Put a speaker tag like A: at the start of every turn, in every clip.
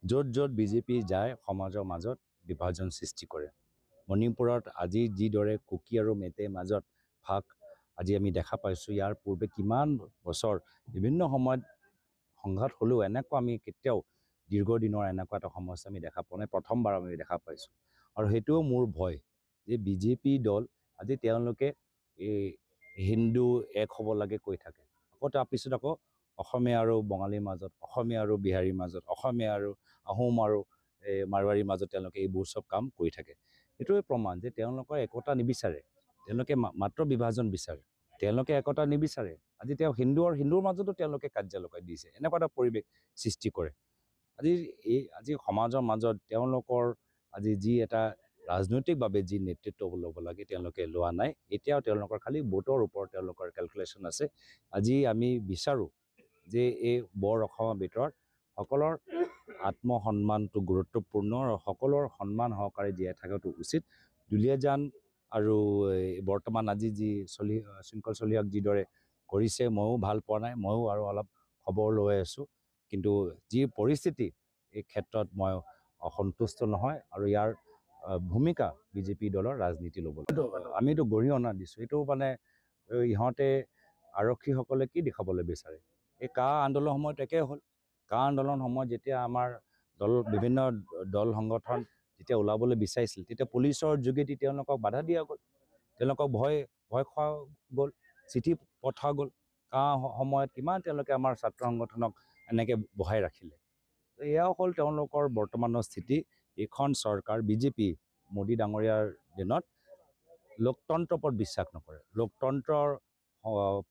A: য'ত য'ত বিজেপি যায় সমাজৰ মাজত বিভাজন সৃষ্টি কৰে। মণিপুৰত আজি যিদৰে কুকি আৰু মেটেৰ মাজত ভাগ আজি আমি দেখা পাইছোঁ, ইয়াৰ পূৰ্বে কিমান বছৰ বিভিন্ন সময়ত সংঘাত হ'লেও এনেকুৱা আমি কেতিয়াও দীৰ্ঘদিনৰ এনেকুৱা এটা সমস্যা আমি দেখা পোৱা নাই, প্ৰথমবাৰ আমি দেখা পাইছোঁ। আৰু সেইটোও মোৰ ভয় যে বিজেপি দল আজি তেওঁলোকে এই হিন্দু এক হ'ব লাগে কৈ থাকে, আকৌ তাৰপিছত আকৌ অসমীয়া আৰু বঙালীৰ মাজত, অসমীয়া আৰু বিহাৰীৰ মাজত, অসমীয়া আৰু আহোম আৰু মাৰোৱাৰীৰ মাজত তেওঁলোকে এইবোৰ চব কাম কৰি থাকে। এইটোৱে প্ৰমাণ যে তেওঁলোকৰ একতা নিবিচাৰে, তেওঁলোকে মাত্ৰ বিভাজন বিচাৰে, তেওঁলোকে একতা নিবিচাৰে। আজি তেওঁ হিন্দুৰ মাজতো তেওঁলোকে কাজিয়া লগাই দিছে, এনেকুৱা এটা পৰিৱেশ সৃষ্টি কৰে। আজি সমাজৰ মাজত তেওঁলোকৰ আজি যি এটা ৰাজনৈতিকভাৱে যি নেতৃত্ব ল'ব লাগে তেওঁলোকে লোৱা নাই। এতিয়াও তেওঁলোকৰ খালি ভোটৰ ওপৰত তেওঁলোকৰ কেলকুলেশ্যন আছে। আজি আমি বিচাৰোঁ যে এই বৰ অসমৰ ভিতৰত সকলৰ আত্মসন্মানটো গুৰুত্বপূৰ্ণ আৰু সকলৰ সন্মান সহকাৰে জীয়াই থকাটো উচিত। দুলীয়াজান আৰু বৰ্তমান আজি যি শৃংখল চলিহাক যিদৰে কৰিছে ময়ো ভাল পোৱা নাই, ময়ো আৰু অলপ খবৰ লৈ আছোঁ। কিন্তু যি পৰিস্থিতি এই ক্ষেত্ৰত মই অসন্তুষ্ট নহয় আৰু ইয়াৰ ভূমিকা বিজেপি দলৰ ৰাজনীতি ল'ব লাগে। আমিতো গৰিহণা দিছোঁ, এইটো মানে ইহঁতে আৰক্ষীসকলে কি দেখাবলৈ বিচাৰে। এই কা আন্দোলনৰ সময়ত একে হ'ল। কা আন্দোলনৰ সময়ত যেতিয়া আমাৰ বিভিন্ন দল সংগঠন যেতিয়া ওলাবলৈ বিচাৰিছিল, তেতিয়া পুলিচৰ যোগেদি তেওঁলোকক বাধা দিয়া গ'ল, তেওঁলোকক ভয় খোৱা গ'ল, চিঠি পঠোৱা গ'ল। কা সময়ত কিমান তেওঁলোকে আমাৰ ছাত্ৰ সংগঠনক এনেকৈ বহাই ৰাখিলে। এয়াও হ'ল তেওঁলোকৰ বৰ্তমানৰ স্থিতি। এইখন চৰকাৰ বিজেপি মোদী ডাঙৰীয়াৰ দিনত লোকতন্ত্ৰৰ ওপৰত বিশ্বাস নকৰে। লোকতন্ত্ৰৰ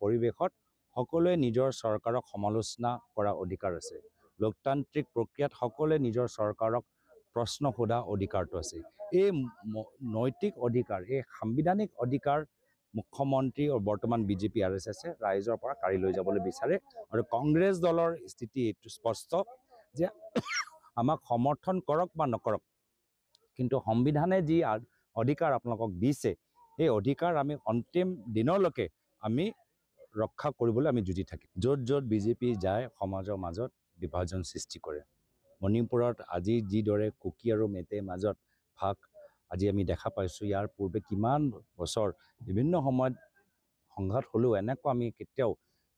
A: পৰিৱেশত সকলোৱে নিজৰ চৰকাৰক সমালোচনা কৰা অধিকাৰ আছে। লোকতান্ত্ৰিক প্ৰক্ৰিয়াত সকলোৱে নিজৰ চৰকাৰক প্ৰশ্ন সোধা অধিকাৰটো আছে। এই নৈতিক অধিকাৰ, এই সাংবিধানিক অধিকাৰ মুখ্যমন্ত্ৰী আৰু বৰ্তমান বিজেপি RSSে ৰাইজৰ পৰা কাঢ়ি লৈ যাবলৈ বিচাৰে। আৰু কংগ্ৰেছ দলৰ স্থিতি এইটো স্পষ্ট যে আমাক সমৰ্থন কৰক বা নকৰক, কিন্তু সংবিধানে যি অধিকাৰ আপোনালোকক দিছে, এই অধিকাৰ আমি অন্তিম দিনলৈকে আমি ৰক্ষা কৰিবলৈ আমি যুঁজি থাকিম। য'ত য'ত বিজেপি যায় সমাজৰ মাজত বিভাজন সৃষ্টি কৰে। মণিপুৰত আজি যিদৰে কুকি আৰু মেটেৰ মাজত ভাগ আজি আমি দেখা পাইছোঁ, ইয়াৰ পূৰ্বে কিমান বছৰ বিভিন্ন সময়ত সংঘাত হ'লেও এনেকুৱা আমি কেতিয়াও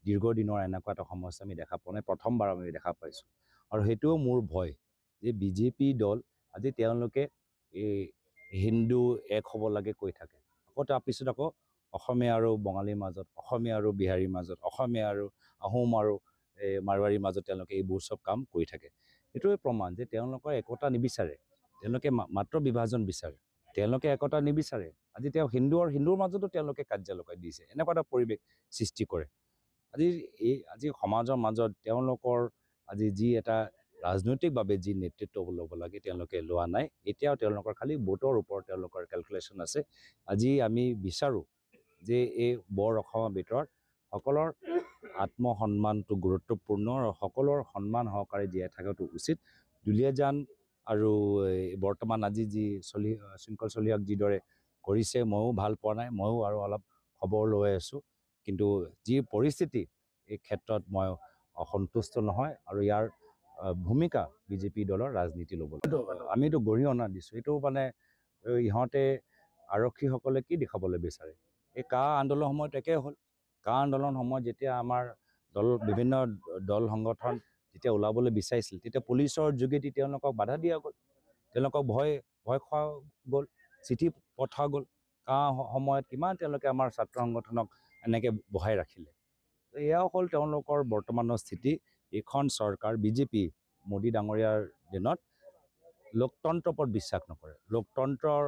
A: দীৰ্ঘদিনৰ এনেকুৱা এটা সমস্যা আমি দেখা পোৱা নাই, প্ৰথমবাৰ আমি দেখা পাইছোঁ। আৰু সেইটোও মোৰ ভয় যে বিজেপি দল আজি তেওঁলোকে এই হিন্দু এক হ'ব লাগে কৈ থাকে, আকৌ তাৰপিছত আকৌ অসমীয়া আৰু বঙালীৰ মাজত, অসমীয়া আৰু বিহাৰীৰ মাজত, অসমীয়া আৰু আহোম আৰু মাৰোৱাৰীৰ মাজত তেওঁলোকে এইবোৰ চব কাম কৰি থাকে। এইটোৱে প্ৰমাণ যে তেওঁলোকৰ একতা নিবিচাৰে, তেওঁলোকে মাত্ৰ বিভাজন বিচাৰে, তেওঁলোকে একতা নিবিচাৰে। আজি তেওঁ হিন্দুৰ মাজতো তেওঁলোকে কাজিয়া লগাই দিছে, এনেকুৱা এটা পৰিৱেশ সৃষ্টি কৰে। আজি সমাজৰ মাজত তেওঁলোকৰ আজি যি এটা ৰাজনৈতিকভাৱে যি নেতৃত্ব ল'ব লাগে তেওঁলোকে লোৱা নাই। এতিয়াও তেওঁলোকৰ খালি ভোটৰ ওপৰত তেওঁলোকৰ কেলকুলেশ্যন আছে। আজি আমি বিচাৰোঁ যে এই বৰ অসমৰ ভিতৰত সকলৰ আত্মসন্মানটো গুৰুত্বপূৰ্ণ আৰু সকলৰ সন্মান সহকাৰে জীয়াই থকাটো উচিত। দুলীয়াজান আৰু বৰ্তমান আজি যি শৃংখল চলিহাক যিদৰে কৰিছে ময়ো ভাল পোৱা নাই, ময়ো আৰু অলপ খবৰ লৈ আছোঁ। কিন্তু যি পৰিস্থিতি এই ক্ষেত্ৰত মই অসন্তুষ্ট নহয় আৰু ইয়াৰ ভূমিকা বিজেপি দলৰ ৰাজনীতি ল'ব লাগে। আমিতো গৰিহণা দিছোঁ, এইটো মানে ইহঁতে আৰক্ষীসকলে কি দেখাবলৈ বিচাৰে। এই কা আন্দোলনৰ সময়ত একে হ'ল। কা আন্দোলনৰ সময়ত যেতিয়া আমাৰ বিভিন্ন দল সংগঠন যেতিয়া ওলাবলৈ বিচাৰিছিল, তেতিয়া পুলিচৰ যোগেদি তেওঁলোকক বাধা দিয়া গ'ল, তেওঁলোকক ভয় খোৱা গ'ল, চিঠি পঠোৱা গ'ল। কা সময়ত কিমান তেওঁলোকে আমাৰ ছাত্ৰ সংগঠনক এনেকৈ বহাই ৰাখিলে। এয়াও হ'ল তেওঁলোকৰ বৰ্তমানৰ স্থিতি। এইখন চৰকাৰ বিজেপি মোদী ডাঙৰীয়াৰ দিনত লোকতন্ত্ৰৰ ওপৰত বিশ্বাস নকৰে। লোকতন্ত্ৰৰ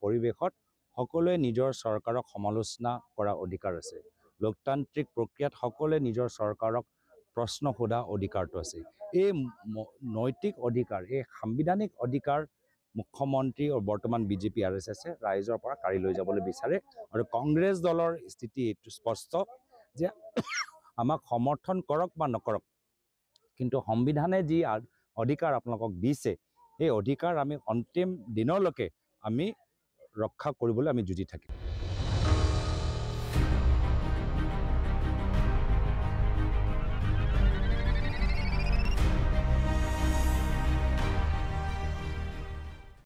A: পৰিৱেশত সকলোৱে নিজৰ চৰকাৰক সমালোচনা কৰা অধিকাৰ আছে। লোকতান্ত্ৰিক প্ৰক্ৰিয়াত সকলোৱে নিজৰ চৰকাৰক প্ৰশ্ন সোধা অধিকাৰটো আছে। এই নৈতিক অধিকাৰ, এই সাংবিধানিক অধিকাৰ মুখ্যমন্ত্ৰী আৰু বৰ্তমান বিজেপি RSSে ৰাইজৰ পৰা কাঢ়ি লৈ যাবলৈ বিচাৰে। আৰু কংগ্ৰেছ দলৰ স্থিতি এইটো স্পষ্ট যে আমাক সমৰ্থন কৰক বা নকৰক, কিন্তু সংবিধানে যি অধিকাৰ আপোনালোকক দিছে, এই অধিকাৰ আমি অন্তিম দিনলৈকে আমি ৰক্ষা কৰিবলৈ আমি যুঁজি থাকিম।